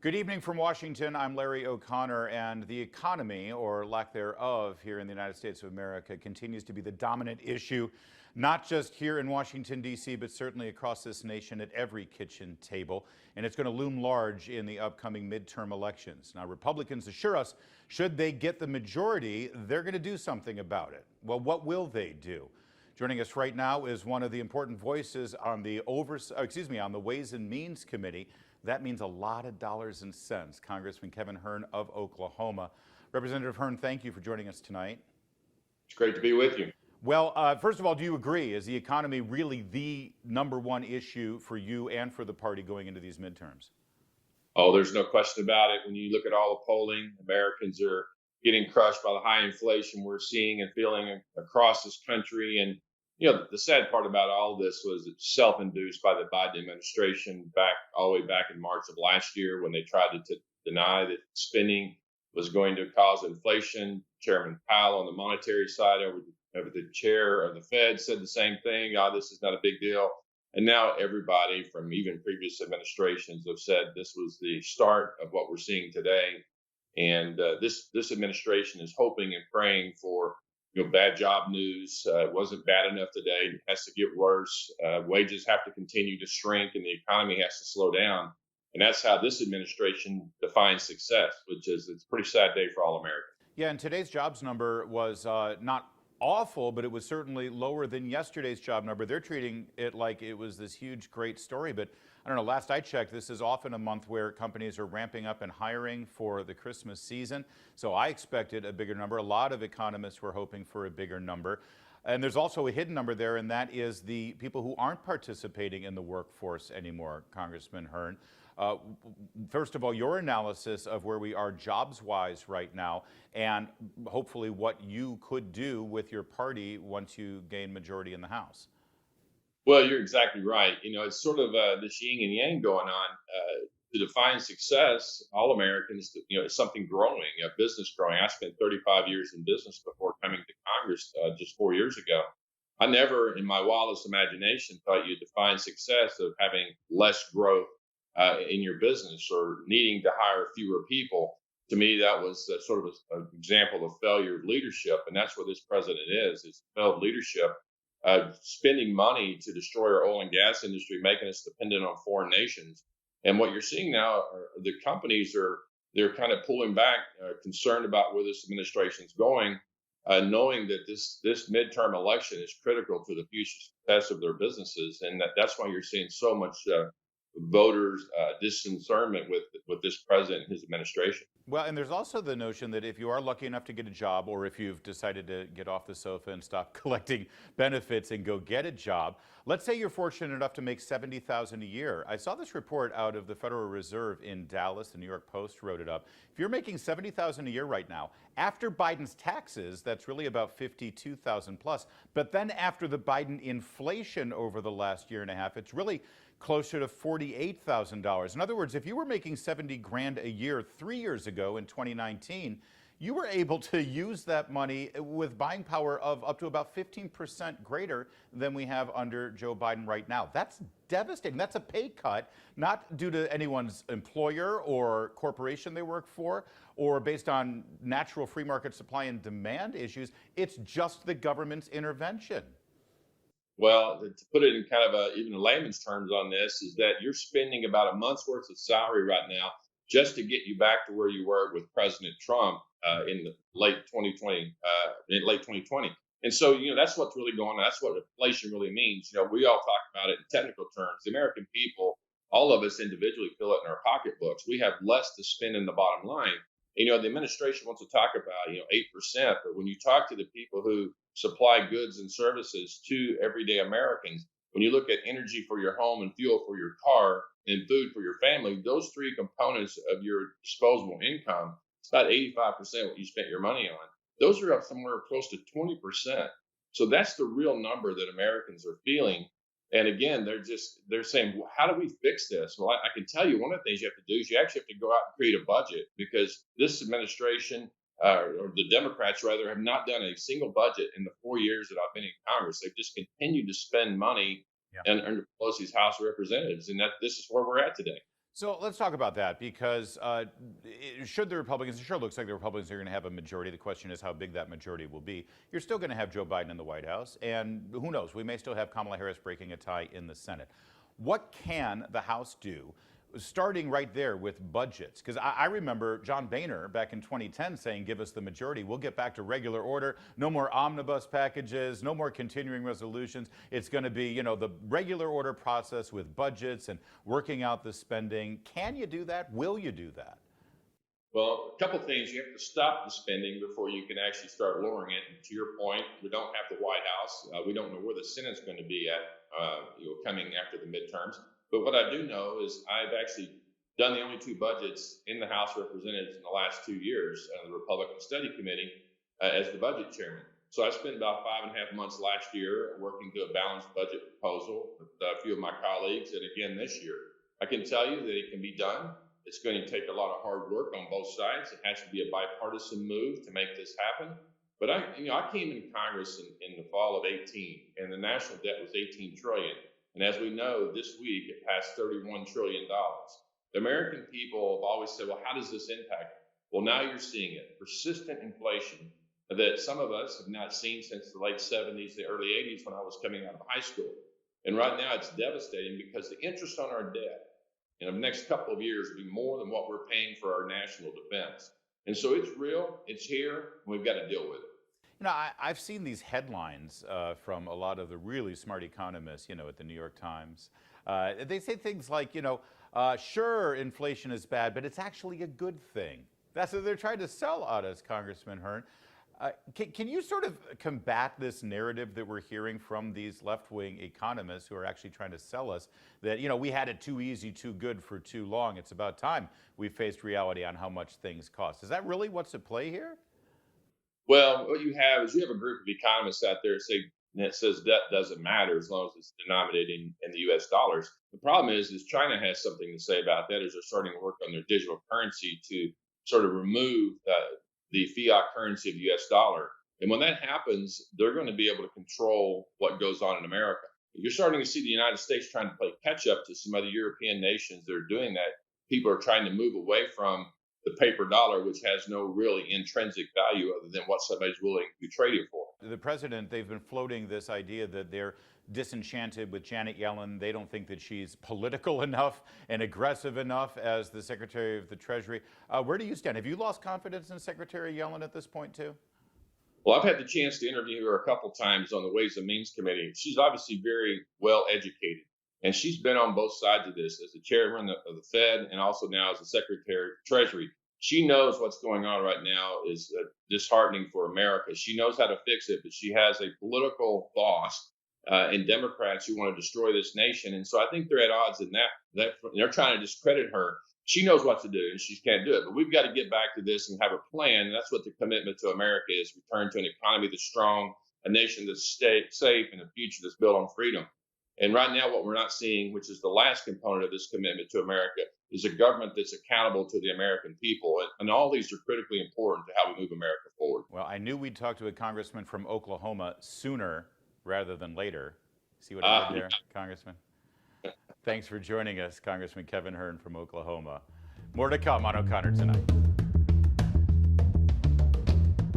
Good evening from Washington. I'm Larry O'Connor, and the economy, or lack thereof, here in the United States of America continues to be the dominant issue, not just here in Washington, D.C., but certainly across this nation at every kitchen table. And it's going to loom large in the upcoming midterm elections. Now, Republicans assure us, should they get the majority, they're going to do something about it. Well, what will they do? Joining us right now is one of the important voices on the on the Ways and Means Committee. That means a lot of dollars and cents. Congressman Kevin Hern of Oklahoma. Representative Hern, thank you for joining us tonight. It's great to be with you. Well, first of all, do you agree? Is the economy really the number one issue for you and for the party going into these midterms? Oh, there's no question about it. When you look at all the polling, Americans are getting crushed by the high inflation we're seeing and feeling across this country. And the sad part about all of this was it's self-induced by the Biden administration back all the way back in March of last year when they tried to deny that spending was going to cause inflation. Chairman Powell on the monetary side over the chair of the Fed said the same thing. Oh, this is not a big deal. And now everybody from even previous administrations have said this was the start of what we're seeing today. And this administration is hoping and praying for bad job news. It wasn't bad enough today. It has to get worse. Wages have to continue to shrink and the economy has to slow down. And that's how this administration defines success, which is it's a pretty sad day for all Americans. Yeah, and today's jobs number was not awful, but it was certainly lower than yesterday's job number. They're treating it like it was this huge, great story. But I don't know, last I checked, this is often a month where companies are ramping up and hiring for the Christmas season. So I expected a bigger number. A lot of economists were hoping for a bigger number. And there's also a hidden number there, and that is the people who aren't participating in the workforce anymore, Congressman Hern. First of all, your analysis of where we are jobs-wise right now, and hopefully what you could do with your party once you gain majority in the House. Well, you're exactly right. It's sort of this yin and yang going on. To define success, all Americans, it's something growing, business growing. I spent 35 years in business before coming to Congress just 4 years ago. I never, in my wildest imagination, thought you'd define success of having less growth in your business or needing to hire fewer people. To me, that was sort of an example of failure of leadership, and that's what this president is failed leadership. Spending money to destroy our oil and gas industry, making us dependent on foreign nations. And what you're seeing now are the companies they're kind of pulling back, concerned about where this administration is going, knowing that this midterm election is critical to the future success of their businesses. And that's why you're seeing so much voters' discernment with this president and his administration. Well, and there's also the notion that if you are lucky enough to get a job, or if you've decided to get off the sofa and stop collecting benefits and go get a job, let's say you're fortunate enough to make $70,000 a year. I saw this report out of the Federal Reserve in Dallas. The New York Post wrote it up. If you're making $70,000 a year right now, after Biden's taxes, that's really about $52,000 plus. But then after the Biden inflation over the last year and a half, it's really closer to $48,000. In other words, if you were making 70 grand a year 3 years ago in 2019, you were able to use that money with buying power of up to about 15% greater than we have under Joe Biden right now. That's devastating. That's a pay cut, not due to anyone's employer or corporation they work for, or based on natural free market supply and demand issues. It's just the government's intervention. Well, to put it in kind of even layman's terms on this, is that you're spending about a month's worth of salary right now just to get you back to where you were with President Trump in the late 2020. And so, that's what's really going on. That's what inflation really means. We all talk about it in technical terms. The American people, all of us individually feel it in our pocketbooks. We have less to spend in the bottom line. The administration wants to talk about, 8%, but when you talk to the people who supply goods and services to everyday Americans, when you look at energy for your home and fuel for your car and food for your family, those three components of your disposable income, it's about 85% what you spent your money on. Those are up somewhere close to 20%. So that's the real number that Americans are feeling. And again, they're saying, well, how do we fix this? Well, I can tell you one of the things you have to do is you actually have to go out and create a budget, because this administration, or the Democrats rather, have not done a single budget in the 4 years that I've been in Congress. They've just continued to spend money under Pelosi's House of Representatives, and this is where we're at today. So let's talk about that because should the Republicans, it sure looks like the Republicans are going to have a majority. The question is how big that majority will be. You're still going to have Joe Biden in the White House, and who knows, we may still have Kamala Harris breaking a tie in the Senate. What can the House do? Starting right there with budgets, because I remember John Boehner back in 2010 saying, give us the majority, we'll get back to regular order, no more omnibus packages, no more continuing resolutions. It's going to be, you know, the regular order process with budgets and working out the spending. Can you do that? Will you do that? Well, a couple of things. You have to stop the spending before you can actually start lowering it. And to your point, we don't have the White House. We don't know where the Senate's going to be at, coming after the midterms. But what I do know is I've actually done the only two budgets in the House of Representatives in the last 2 years on the Republican Study Committee as the budget chairman. So I spent about 5.5 months last year working to a balanced budget proposal with a few of my colleagues, and again this year. I can tell you that it can be done. It's going to take a lot of hard work on both sides. It has to be a bipartisan move to make this happen. But I came in Congress in the fall of 18, and the national debt was $18 trillion. And as we know, this week it passed $31 trillion. The American people have always said, well, how does this impact? Well, now you're seeing it. Persistent inflation that some of us have not seen since the late 70s, the early 80s when I was coming out of high school. And right now it's devastating because the interest on our debt in the next couple of years will be more than what we're paying for our national defense. And so it's real, it's here, and we've got to deal with it. You know, I've seen these headlines from a lot of the really smart economists, you know, at the New York Times. They say things like, you know, sure, inflation is bad, but it's actually a good thing. That's what they're trying to sell at us, Congressman Hern. Can you sort of combat this narrative that we're hearing from these left-wing economists who are actually trying to sell us that, you know, we had it too easy, too good for too long. It's about time we faced reality on how much things cost. Is that really what's at play here? Well, what you have is you have a group of economists out there that says debt doesn't matter as long as it's denominated in the U.S. dollars. The problem is China has something to say about that as they're starting to work on their digital currency to sort of remove the fiat currency of the U.S. dollar. And when that happens, they're going to be able to control what goes on in America. You're starting to see the United States trying to play catch up to some other European nations that are doing that. People are trying to move away from the paper dollar, which has no really intrinsic value other than what somebody's willing to trade it for. The president, they've been floating this idea that they're disenchanted with Janet Yellen. They don't think that she's political enough and aggressive enough as the Secretary of the Treasury. Where do you stand? Have you lost confidence in Secretary Yellen at this point, too? Well, I've had the chance to interview her a couple times on the Ways and Means Committee. She's obviously very well educated, and she's been on both sides of this as the chairman of the Fed and also now as the Secretary of Treasury. She knows what's going on right now is disheartening for America. She knows how to fix it, but she has a political boss and Democrats who want to destroy this nation. And so I think they're at odds in that they're trying to discredit her. She knows what to do and she can't do it. But we've got to get back to this and have a plan. And that's what the commitment to America is: return to an economy that's strong, a nation that's safe, and a future that's built on freedom. And right now, what we're not seeing, which is the last component of this commitment to America, is a government that's accountable to the American people. And all these are critically important to how we move America forward. Well, I knew we'd talk to a congressman from Oklahoma sooner rather than later. See what I did there, Congressman? Thanks for joining us, Congressman Kevin Hern from Oklahoma. More to come on O'Connor Tonight.